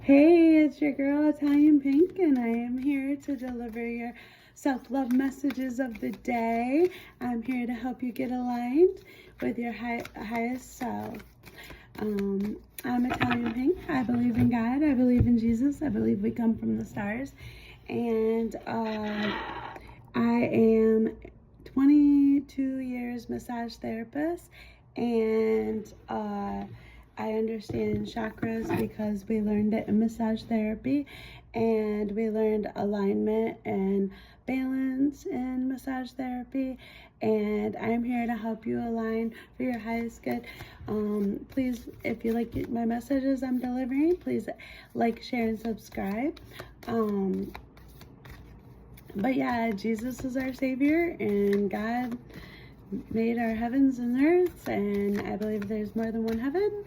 Hey, it's your girl Italian Pink, and I am here to deliver your self-love messages of the day. I'm here to help you get aligned with your highest self. I'm Italian Pink. I believe in God. I believe in Jesus. I believe we come from the stars. And I am 22 years massage therapist, and I understand chakras because we learned it in massage therapy, and we learned alignment and balance in massage therapy, and I'm here to help you align for your highest good. Please, if you like my messages I'm delivering, please like, share, and subscribe. But yeah, Jesus is our Savior, and God made our heavens and earths, and I believe there's more than one heaven.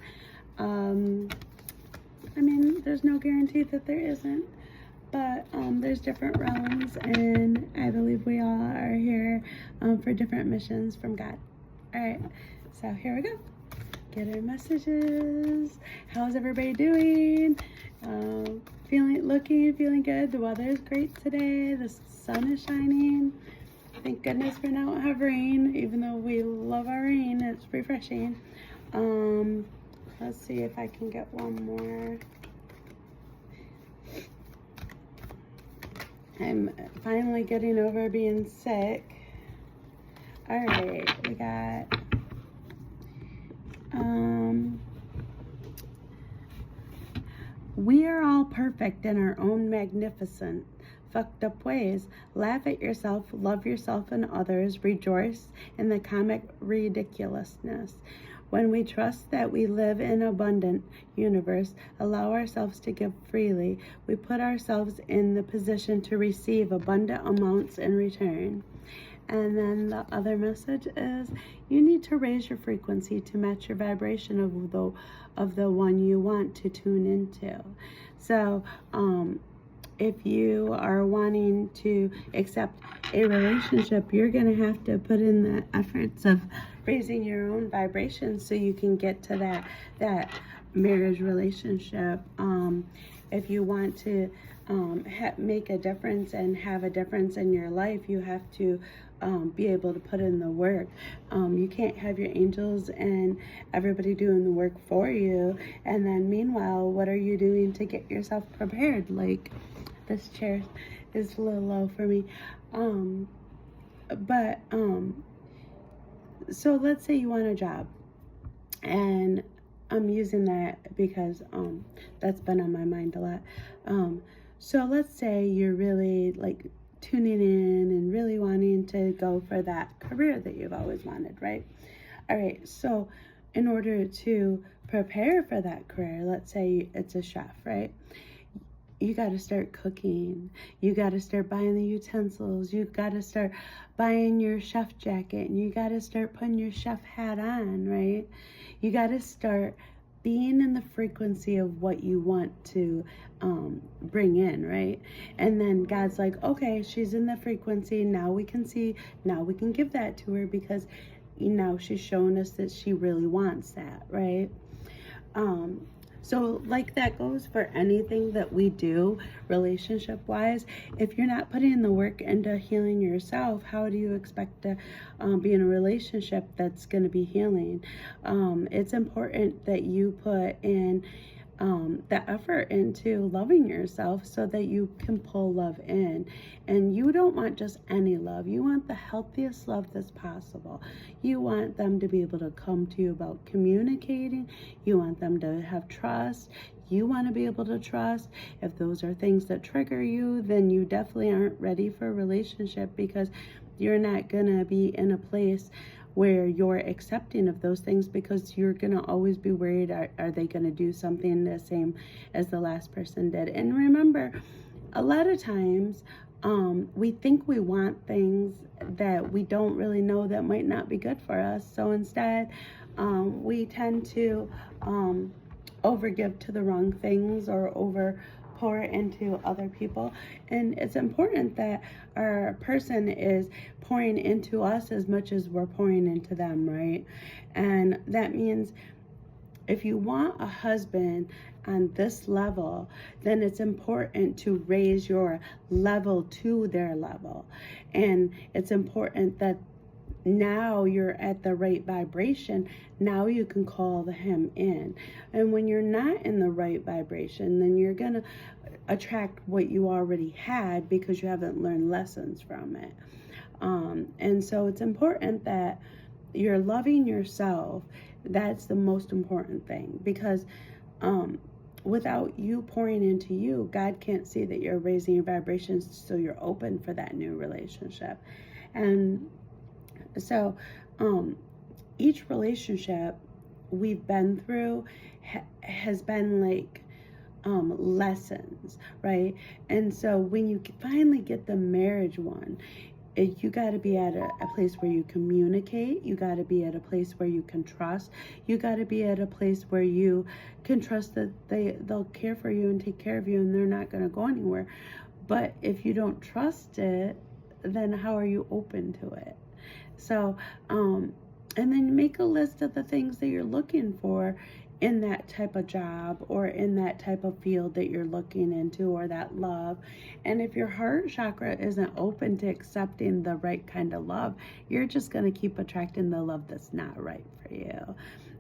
I mean, there's no guarantee that there isn't, but there's different realms, and I believe we all are here for different missions from God. All right, so here we go. Get our messages. How's everybody doing? Feeling good. The weather is great today. The sun is shining. Thank goodness we don't have rain, even though we love our rain. It's refreshing. Let's see if I can get one more. I'm finally getting over being sick. All right, we got we are all perfect in our own magnificent, fucked up ways. Laugh at yourself, love yourself and others, rejoice in the comic ridiculousness. When we trust that we live in an abundant universe, allow ourselves to give freely, we put ourselves in the position to receive abundant amounts in return. And then the other message is you need to raise your frequency to match your vibration of the one you want to tune into. So if you are wanting to accept a relationship, you're going to have to put in the efforts of raising your own vibration so you can get to that marriage relationship. If you want to make a difference and have a difference in your life, you have to be able to put in the work. You can't have your angels and everybody doing the work for you, and then meanwhile, what are you doing to get yourself prepared? Like, this chair is a little low for me. So let's say you want a job, and I'm using that because that's been on my mind a lot. So let's say you're really like tuning in and really wanting to go for that career that you've always wanted, right? All right, so in order to prepare for that career, let's say it's a chef, right? You got to start cooking. You got to start buying the utensils. You got to start buying your chef jacket, and you got to start putting your chef hat on, right? You got to start being in the frequency of what you want to bring in, right? And then God's like, okay, she's in the frequency. Now we can give that to her because now she's showing us that she really wants that, right? So like that goes for anything that we do relationship wise. If you're not putting the work into healing yourself, how do you expect to be in a relationship that's going to be healing? It's important that you put in the effort into loving yourself so that you can pull love in. And you don't want just any love. You want the healthiest love that's possible. You want them to be able to come to you about communicating. You want them to have trust. You want to be able to trust. If those are things that trigger you, then you definitely aren't ready for a relationship, because you're not going to be in a place where you're accepting of those things, because you're going to always be worried, are they going to do something the same as the last person did? And remember, a lot of times we think we want things that we don't really know that might not be good for us. So instead, we tend to overgive to the wrong things or pour into other people. And it's important that our person is pouring into us as much as we're pouring into them, right? And that means if you want a husband on this level, then it's important to raise your level to their level. And it's important that now you're at the right vibration. Now you can call him in. And when you're not in the right vibration, then you're going to attract what you already had because you haven't learned lessons from it. And so it's important that you're loving yourself. That's the most important thing, because without you pouring into you, God can't see that you're raising your vibrations, so you're open for that new relationship. And so each relationship we've been through has been like lessons, right? And so when you finally get the marriage one, you got to be at a place where you communicate. You got to be at a place where you can trust. You got to be at a place where you can trust that they'll care for you and take care of you, and they're not going to go anywhere. But if you don't trust it, then how are you open to it? So, and then make a list of the things that you're looking for in that type of job or in that type of field that you're looking into, or that love. And if your heart chakra isn't open to accepting the right kind of love, you're just going to keep attracting the love that's not right for you.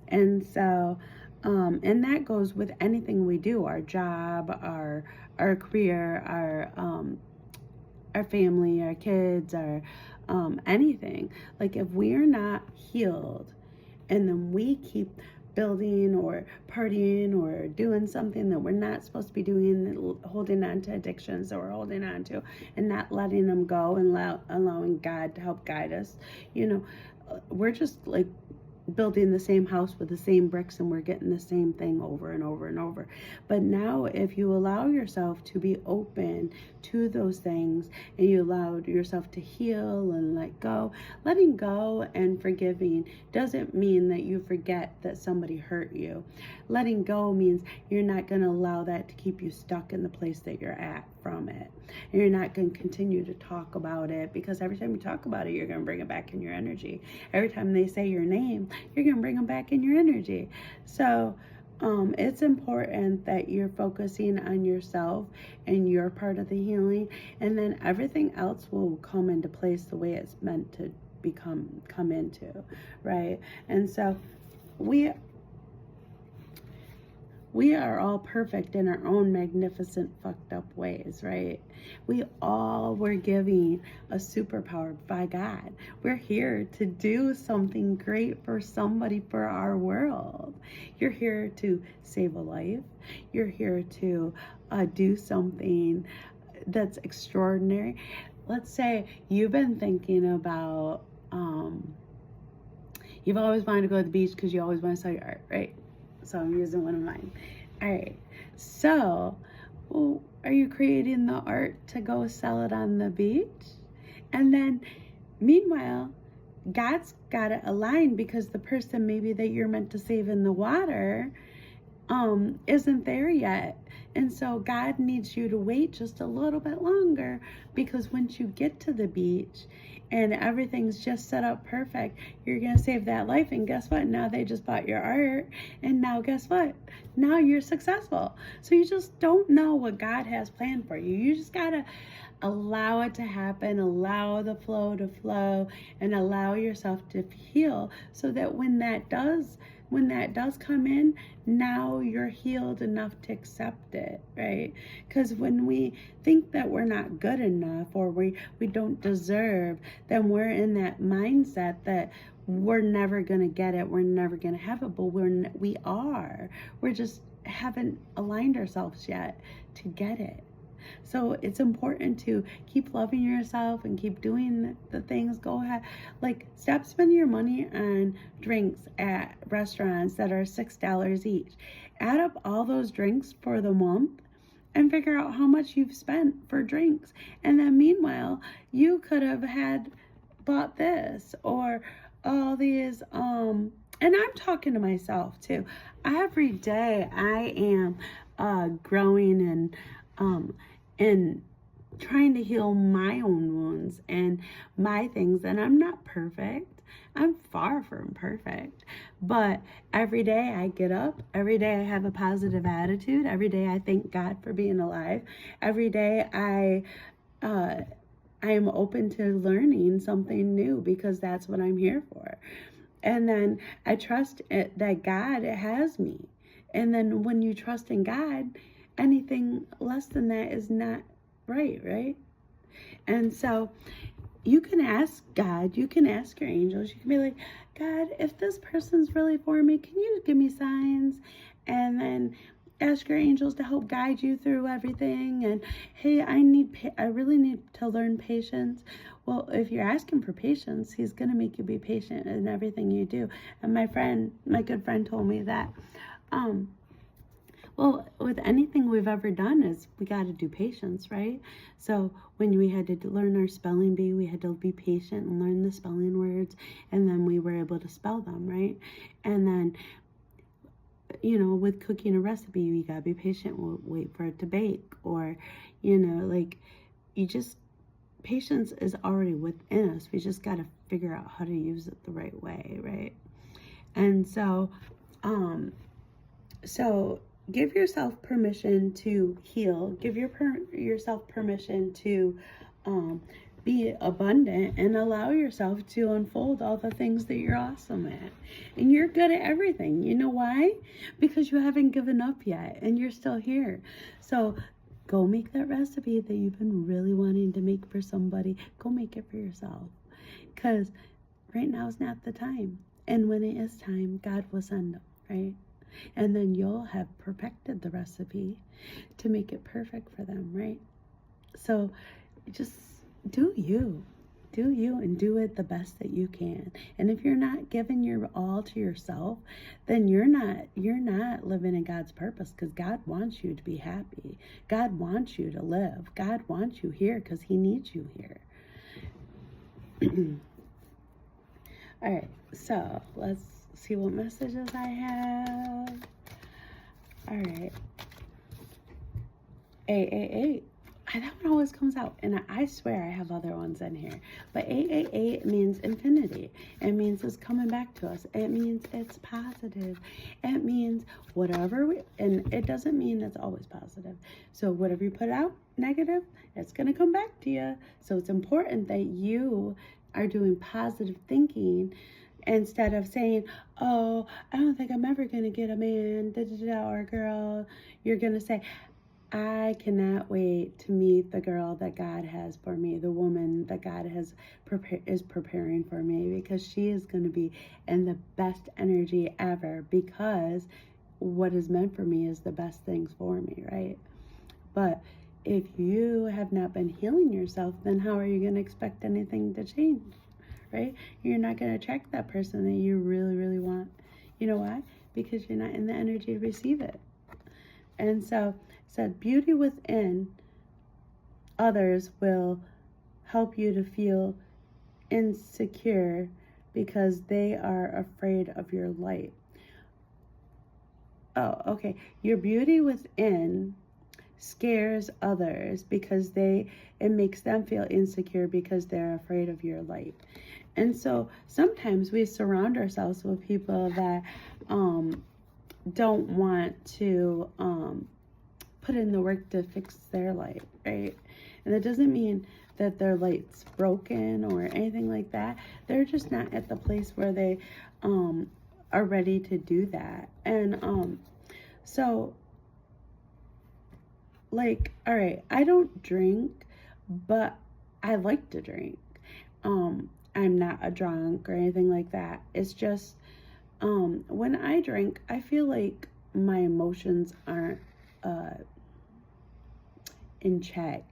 And so, and that goes with anything we do, our job, our career, our family, our kids, our anything. Like if we're not healed and then we keep building or partying or doing something that we're not supposed to be doing, holding on to addictions that we're holding on to and not letting them go and allowing God to help guide us, we're just like building the same house with the same bricks, and we're getting the same thing over and over and over. But now if you allow yourself to be open to those things, and you allow yourself to heal and let go, letting go and forgiving doesn't mean that you forget that somebody hurt you. Letting go means you're not going to allow that to keep you stuck in the place that you're at from it. And you're not going to continue to talk about it, because every time you talk about it, you're going to bring it back in your energy. Every time they say your name, you're going to bring them back in your energy. So it's important that you're focusing on yourself and your part of the healing, and then everything else will come into place the way it's meant to come into, right? And so we are all perfect in our own magnificent, fucked up ways, right? We all were given a superpower by God. We're here to do something great for somebody, for our world. You're here to save a life. You're here to do something that's extraordinary. Let's say you've been thinking about, you've always wanted to go to the beach because you always want to sell your art, right? So I'm using one of mine. All right. So, are you creating the art to go sell it on the beach? And then, meanwhile, God's got it aligned, because the person maybe that you're meant to save in the water isn't there yet. And so God needs you to wait just a little bit longer, because once you get to the beach and everything's just set up perfect, you're going to save that life. And guess what? Now they just bought your art. And now guess what? Now you're successful. So you just don't know what God has planned for you. You just got to allow it to happen, allow the flow to flow, and allow yourself to heal, so that when that does come in, now you're healed enough to accept it, right? Because when we think that we're not good enough, or we don't deserve, then we're in that mindset that we're never going to get it, we're never going to have it. But we are. We're just haven't aligned ourselves yet to get it. So it's important to keep loving yourself and keep doing the things. Go ahead, like, stop spending your money on drinks at restaurants that are $6 each. Add up all those drinks for the month and figure out how much you've spent for drinks. And then meanwhile, you could have bought this or all these, and I'm talking to myself too. Every day I am growing and trying to heal my own wounds and my things. And I'm not perfect. I'm far from perfect, but every day I get up, every day I have a positive attitude, every day I thank God for being alive, every day I am open to learning something new because that's what I'm here for. And then I trust that God has me. And then when you trust in God, anything less than that is not right, right? And so you can ask God, you can ask your angels, you can be like, God, if this person's really for me, can you give me signs? And then ask your angels to help guide you through everything. And hey, I really need to learn patience. Well, if you're asking for patience, he's going to make you be patient in everything you do. And my good friend told me that, well, with anything we've ever done is we got to do patience, right? So when we had to learn our spelling bee, we had to be patient and learn the spelling words, and then we were able to spell them, right? And then, with cooking a recipe, you got to be patient, wait for it to bake, or, like, patience is already within us. We just got to figure out how to use it the right way, right? And so, give yourself permission to heal. Give yourself permission to be abundant, and allow yourself to unfold all the things that you're awesome at. And you're good at everything. You know why? Because you haven't given up yet, and you're still here. So go make that recipe that you've been really wanting to make for somebody. Go make it for yourself. Because right now is not the time. And when it is time, God will send them, right? And then you'll have perfected the recipe to make it perfect for them, right? So just do you, and do it the best that you can. And if you're not giving your all to yourself, then you're not living in God's purpose, because God wants you to be happy. God wants you to live. God wants you here because he needs you here. All right, so let's see what messages I have. All right. 888. That one always comes out, and I swear I have other ones in here. But 888 means infinity. It means it's coming back to us. It means it's positive. It means and it doesn't mean it's always positive. So whatever you put out negative, it's going to come back to you. So it's important that you are doing positive thinking, instead of saying, oh, I don't think I'm ever going to get a man, or a girl. You're going to say, I cannot wait to meet the girl that God has for me, the woman that God is preparing for me, because she is going to be in the best energy ever, because what is meant for me is the best things for me, right? But if you have not been healing yourself, then how are you going to expect anything to change, right? You're not going to attract that person that you really, really want. You know why? Because you're not in the energy to receive it. And so, said beauty within others will help you to feel insecure because they are afraid of your light. Oh, okay. Your beauty within scares others because it makes them feel insecure because they're afraid of your light. And so sometimes we surround ourselves with people that don't want to put in the work to fix their light, right? And that doesn't mean that their light's broken or anything like that. They're just not at the place where they are ready to do that. And so, like, all right, I don't drink, but I like to drink. I'm not a drunk or anything like that. It's just when I drink, I feel like my emotions aren't in check.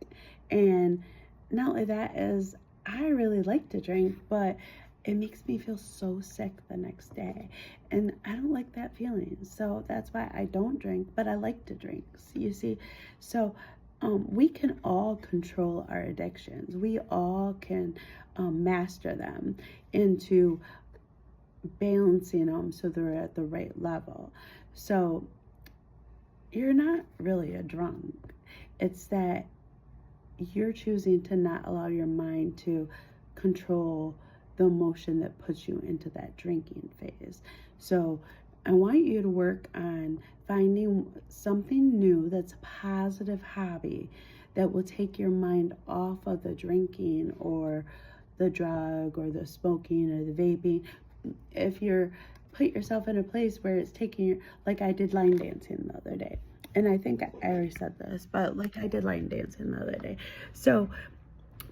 And not only that is, I really like to drink, but it makes me feel so sick the next day, and I don't like that feeling. So that's why I don't drink, but I like to drink, you see. So we can all control our addictions. We all can master them into balancing them so they're at the right level. So you're not really a drunk. It's that you're choosing to not allow your mind to control the emotion that puts you into that drinking phase. So I want you to work on finding something new that's a positive hobby that will take your mind off of the drinking or the drug or the smoking or the vaping. If you're put yourself in a place where it's taking your, like I did line dancing the other day. And I think I already said this, but like I did line dancing the other day. So,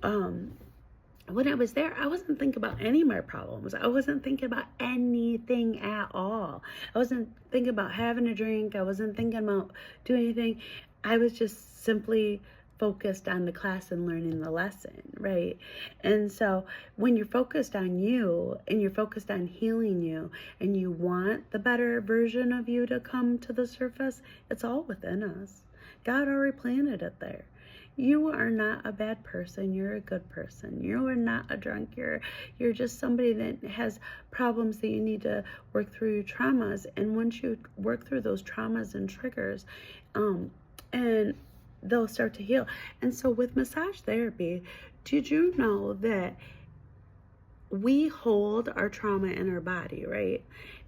when I was there, I wasn't thinking about any of my problems. I wasn't thinking about anything at all. I wasn't thinking about having a drink. I wasn't thinking about doing anything. I was just simply focused on the class and learning the lesson, right? And so when you're focused on you and you're focused on healing you and you want the better version of you to come to the surface, it's all within us. God already planted it there. You are not a bad person. You're a good person. You are not a drunk. You're just somebody that has problems that you need to work through your traumas. And once you work through those traumas and triggers, and they'll start to heal. And so with massage therapy, did you know that we hold our trauma in our body, right?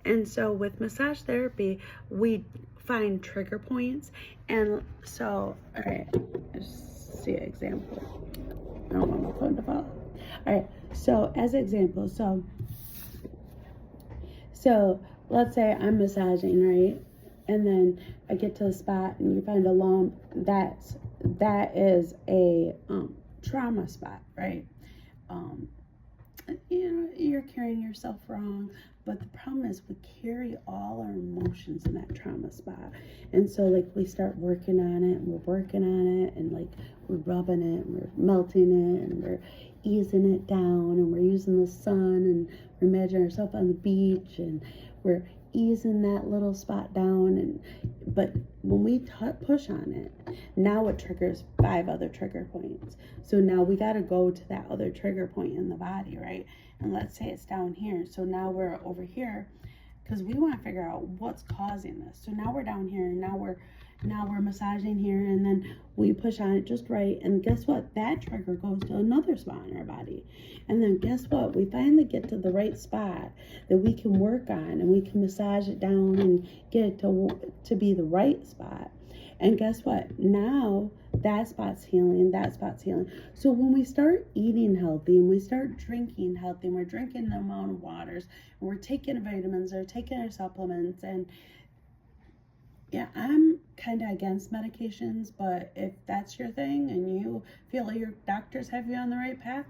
And so with massage therapy, we find trigger points. And so, all right, let's see an example. I don't want my phone to fall. All right, so as an example, so let's say I'm massaging, right? And then I get to the spot and you find a lump. That is a trauma spot, right? You know, you're carrying yourself wrong, but the problem is we carry all our emotions in that trauma spot. And so like we start working on it and we're working on it and like we're rubbing it and we're melting it and we're easing it down and we're using the sun and we're imagining ourselves on the beach and we're easing that little spot down. And but when we push on it, now it triggers 5 other trigger points. So now we got to go to that other trigger point in the body, right? And let's say it's down here. So now we're over here because we want to figure out what's causing this. So now we're down here and now we're massaging here, and then we push on it just right, and guess what? That trigger goes to another spot in our body. And then guess what? We finally get to the right spot that we can work on, and we can massage it down and get it to be the right spot. And guess what? Now that spot's healing, that spot's healing. So when we start eating healthy and we start drinking healthy and we're drinking the amount of waters and we're taking vitamins or taking our supplements, and yeah, I'm kind of against medications, but if that's your thing and you feel like your doctors have you on the right path,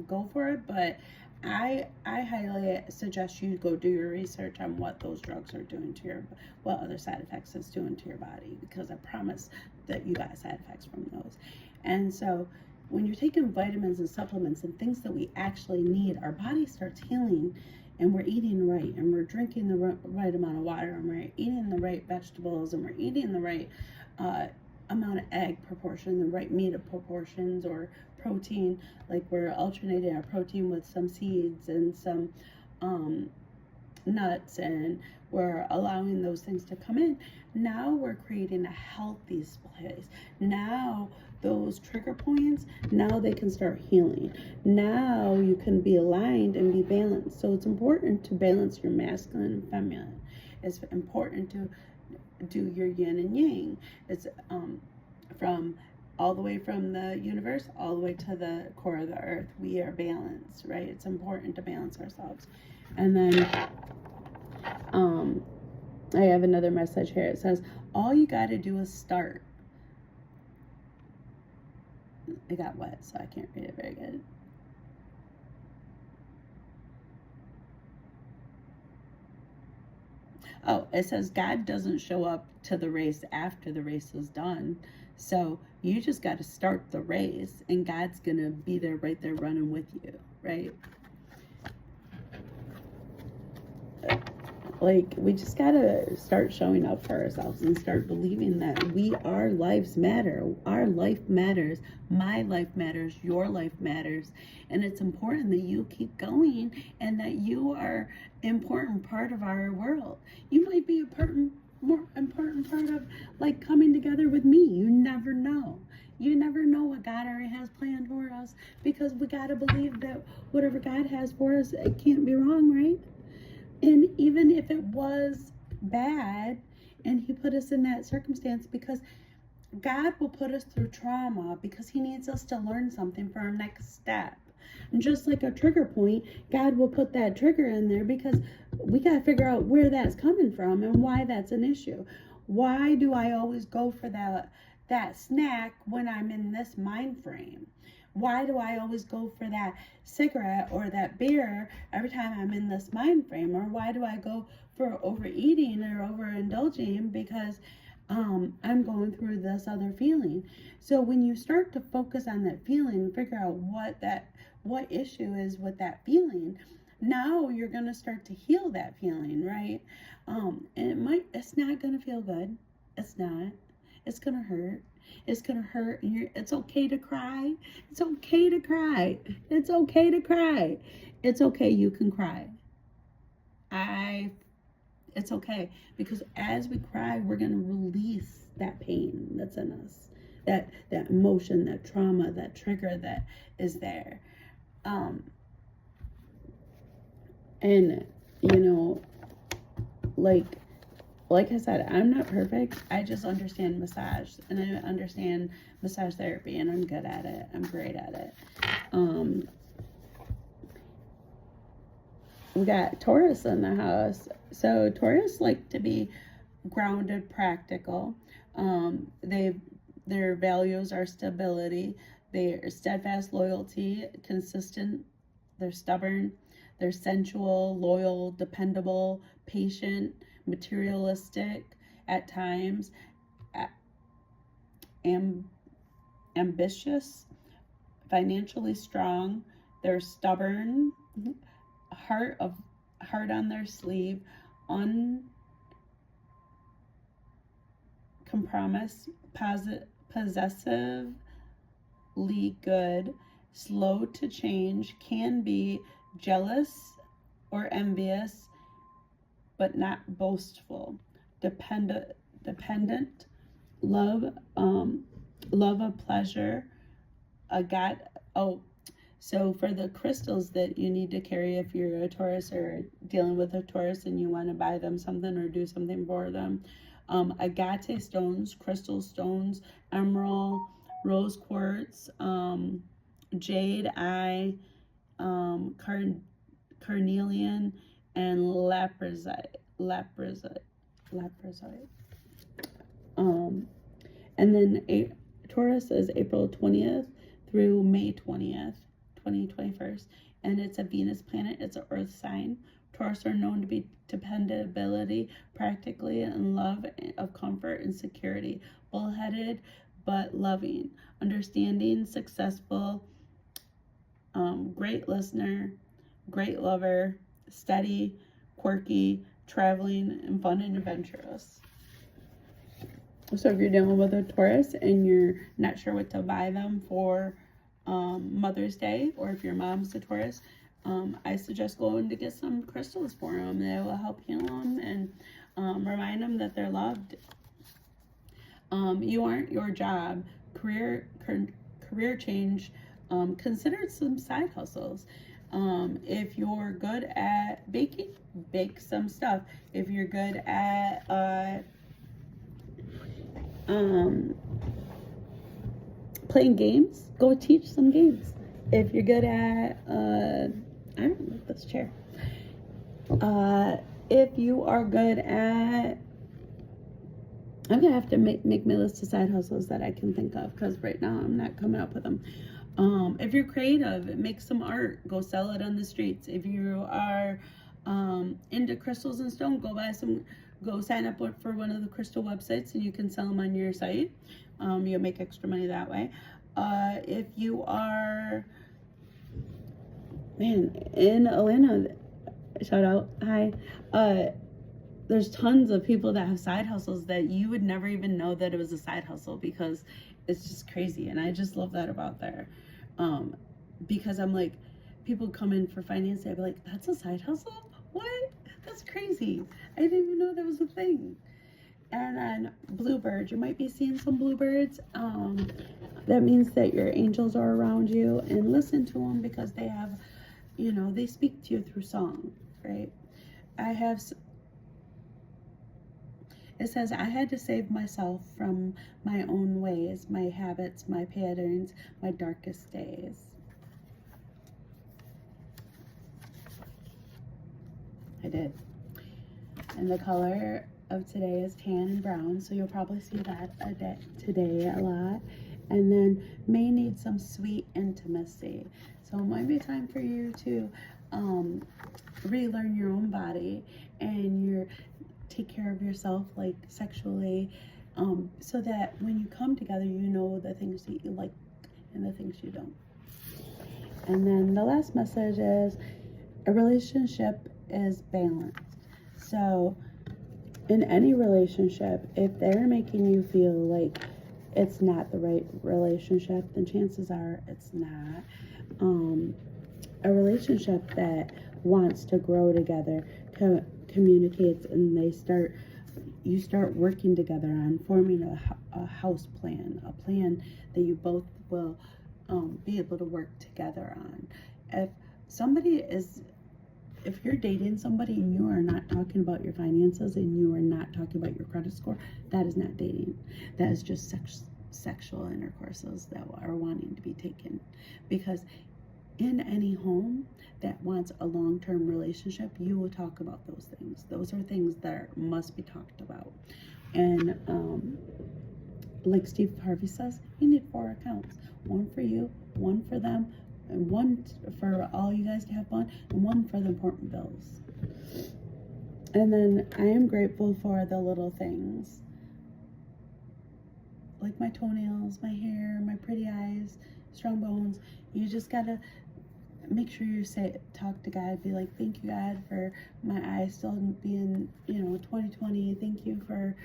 go for it. But I highly suggest you go do your research on what those drugs are doing to what other side effects it's doing to your body, because I promise that you got side effects from those. And so when you're taking vitamins and supplements and things that we actually need, our body starts healing, and we're eating right, and we're drinking the right amount of water, and we're eating the right vegetables, and we're eating the right amount of egg proportion, the right meat proportions, or protein, like we're alternating our protein with some seeds and some nuts, and we're allowing those things to come in. Now we're creating a healthy place. Now those trigger points, now they can start healing. Now you can be aligned and be balanced. So it's important to balance your masculine and feminine. It's important to do your yin and yang. It's from all the way from the universe all the way to the core of the earth. We are balanced, right? It's important to balance ourselves. And then I have another message here. It says, all you got to do is start. It got wet, so I can't read it very good. Oh, it says God doesn't show up to the race after the race is done. So you just got to start the race, and God's going to be there right there running with you, right? Like, we just got to start showing up for ourselves and start believing that our lives matter. Our life matters. My life matters. Your life matters. And it's important that you keep going and that you are an important part of our world. You might be a more important part of, like, coming together with me. You never know. You never know what God already has planned for us, because we got to believe that whatever God has for us, it can't be wrong, right? And even if it was bad and he put us in that circumstance, because God will put us through trauma because he needs us to learn something for our next step. And just like a trigger point, God will put that trigger in there because we got to figure out where that's coming from and why that's an issue. Why do I always go for that snack when I'm in this mind frame? Why do I always go for that cigarette or that beer every time I'm in this mind frame? Or why do I go for overeating or overindulging because I'm going through this other feeling? So when you start to focus on that feeling, figure out what issue is with that feeling, now you're going to start to heal that feeling, right? And it's not going to feel good. It's not. It's going to hurt. It's going to hurt. And it's okay to cry. It's okay to cry. It's okay to cry. It's okay. You can cry. It's okay, because as we cry, we're going to release that pain that's in us, that emotion, that trauma, that trigger that is there. And you know, like I said, I'm not perfect. I just understand massage, and I understand massage therapy, and I'm good at it. I'm great at it. We got Taurus in the house. So Taurus like to be grounded, practical. Their values are stability. They're steadfast, loyalty, consistent. They're stubborn. They're sensual, loyal, dependable, patient, materialistic at times, ambitious, financially strong. They're stubborn, heart on their sleeve, uncompromised, possessively good, slow to change, can be jealous or envious, but not boastful, dependent, love of pleasure, so for the crystals that you need to carry if you're a Taurus or dealing with a Taurus and you want to buy them something or do something for them, agate stones, crystal stones, emerald, rose quartz, jade eye, carnelian, and laprazite. And then Taurus is April 20th through May 20th, 2021, and it's a Venus planet. It's an Earth sign. Taurus are known to be dependability, practically, and love of comfort and security. Bullheaded but loving, understanding, successful, great listener, great lover, steady, quirky, traveling, and fun and adventurous. So if you're dealing with a Taurus and you're not sure what to buy them for Mother's Day, or if your mom's a Taurus, I suggest going to get some crystals for them. They will help heal them and remind them that they're loved. You aren't your job. Career change. Consider some side hustles. If you're good at baking, bake some stuff. If you're good at playing games, go teach some games. If you're good at I don't like this chair. If you are good at, I'm gonna have to make my list of side hustles that I can think of, because right now I'm not coming up with them. If you're creative, make some art, go sell it on the streets. If you are into crystals and stone, go sign up for one of the crystal websites and you can sell them on your site. You'll make extra money that way. If you are, in Atlanta, shout out, hi, there's tons of people that have side hustles that you would never even know that it was a side hustle, because it's just crazy. And I just love that about there. Because I'm like, people come in for finance, I'd be like, that's a side hustle? What? That's crazy. I didn't even know that was a thing. And then bluebirds, you might be seeing some bluebirds. that means that your angels are around you, and listen to them because they have, you know, they speak to you through song, right? It says, I had to save myself from my own ways, my habits, my patterns, my darkest days. I did. And the color of today is tan and brown, so you'll probably see that today a lot. And then may need some sweet intimacy. So it might be time for you to relearn your own body and take care of yourself, like sexually, so that when you come together, you know the things that you like and the things you don't. And then the last message is a relationship is balanced. So in any relationship, if they're making you feel like it's not the right relationship, then chances are it's not. A relationship that wants to grow together communicates, and you start working together on forming a house plan, a plan that you both will be able to work together on. If you're dating somebody and you are not talking about your finances and you are not talking about your credit score, that is not dating. That is just sexual intercourses that are wanting to be taken. Because in any home that wants a long-term relationship, you will talk about those things. Those are things that must be talked about. And like Steve Harvey says, you need 4 accounts. One for you, one for them, and one for all you guys to have fun, and one for the important bills. And then I am grateful for the little things, like my toenails, my hair, my pretty eyes, strong bones. You just gotta make sure you talk to God, be like, thank you, God, for my eyes still being, 20/20. Thank you for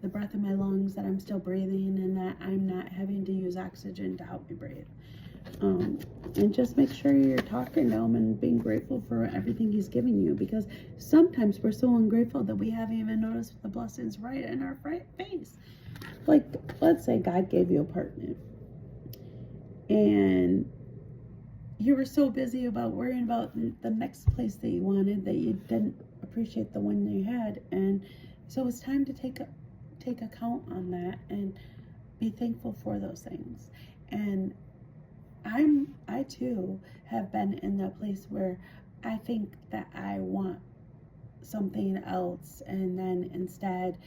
the breath in my lungs, that I'm still breathing, and that I'm not having to use oxygen to help me breathe. And just make sure you're talking to him and being grateful for everything he's giving you, because sometimes we're so ungrateful that we haven't even noticed the blessings right in our face. Like, let's say God gave you a partner and you were so busy about worrying about the next place that you wanted that you didn't appreciate the one you had. And so it's time to take account on that and be thankful for those things. And I too have been in that place where I think that I want something else, and then instead,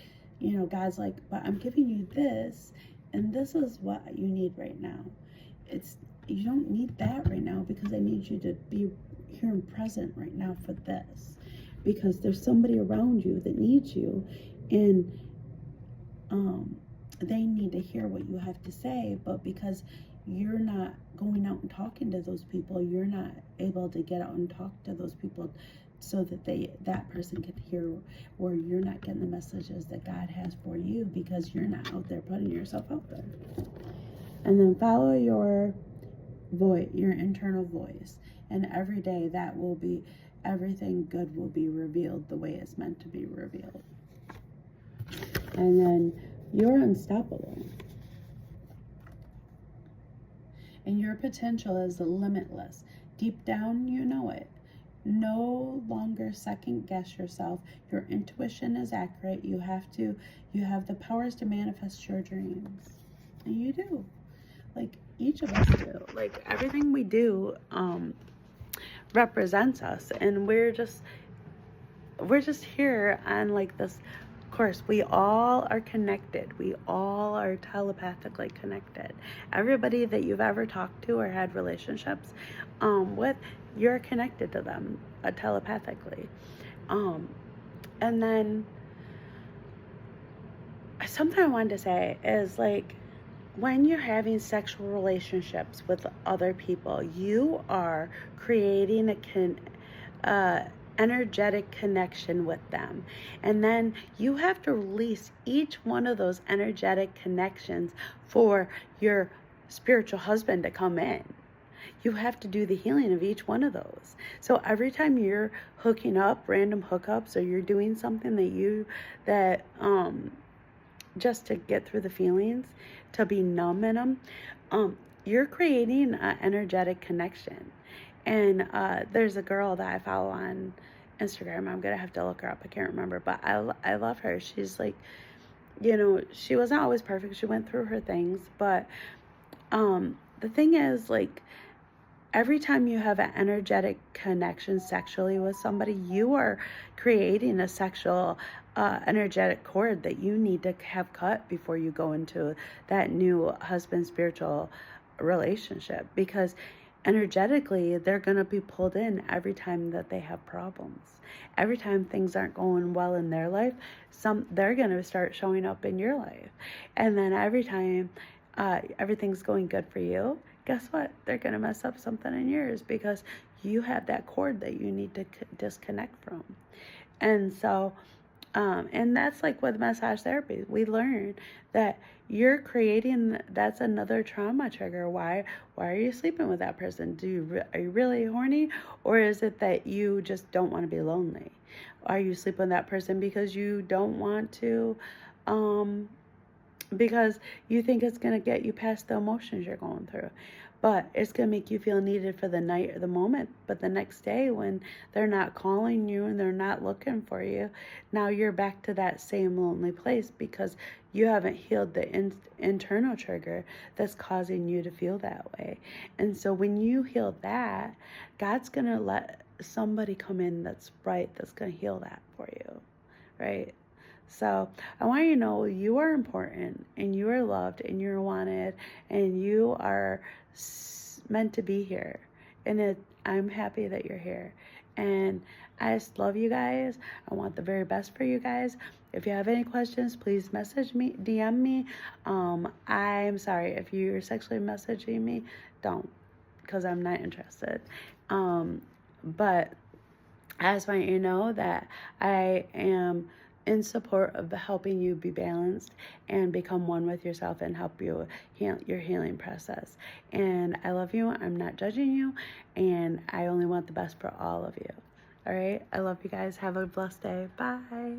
God's like, but I'm giving you this, and this is what you need right now. You don't need that right now, because I need you to be here and present right now for this, because there's somebody around you that needs you, and they need to hear what you have to say, but because you're not going out and talking to those people, you're not able to get out and talk to those people so that that person can hear, or you're not getting the messages that God has for you because you're not out there putting yourself out there. And then follow your voice, your internal voice, and every day everything good will be revealed the way it's meant to be revealed. And then you're unstoppable. And your potential is limitless. Deep down, you know it. No longer second guess yourself. Your intuition is accurate. You have the powers to manifest your dreams. And you do. Like, each of us do. Like, everything we do represents us. And we're just here on like this course. We all are connected. We all are telepathically connected. Everybody that you've ever talked to or had relationships with, you're connected to them telepathically. And then something I wanted to say is, like, when you're having sexual relationships with other people, you are creating a energetic connection with them. And then you have to release each one of those energetic connections for your spiritual husband to come in. You have to do the healing of each one of those. So every time you're just to get through the feelings, to be numb in them, you're creating an energetic connection. And there's a girl that I follow on Instagram. I'm gonna have to look her up. I can't remember, but I love her. She's like, she wasn't always perfect. She went through her things, but the thing is, like, every time you have an energetic connection sexually with somebody, you are creating a sexual energetic cord that you need to have cut before you go into that new husband spiritual relationship, because energetically they're going to be pulled in every time that they have problems. Every time things aren't going well in their life, they're going to start showing up in your life. And then every time everything's going good for you, guess what? They're going to mess up something in yours, because you have that cord that you need to disconnect from. And so, and that's like with massage therapy. We learn that you're creating, that's another trauma trigger. Why are you sleeping with that person? Are you really horny? Or is it that you just don't want to be lonely? Are you sleeping with that person because you don't want to, because you think it's going to get you past the emotions you're going through? But it's going to make you feel needed for the night or the moment. But the next day, when they're not calling you and they're not looking for you, now you're back to that same lonely place, because you haven't healed the internal trigger that's causing you to feel that way. And so when you heal that, God's going to let somebody come in that's right, that's going to heal that for you, right? So I want you to know you are important, and you are loved, and you're wanted, and you are meant to be here. And I'm happy that you're here. And I just love you guys. I want the very best for you guys. If you have any questions, please message me, DM me. I'm sorry, if you're sexually messaging me, don't, because I'm not interested. But I just want you to know that I am in support of helping you be balanced and become one with yourself and help you heal your healing process. And I love you. I'm not judging you, and I only want the best for all of you. All right. I love you guys. Have a blessed day. Bye.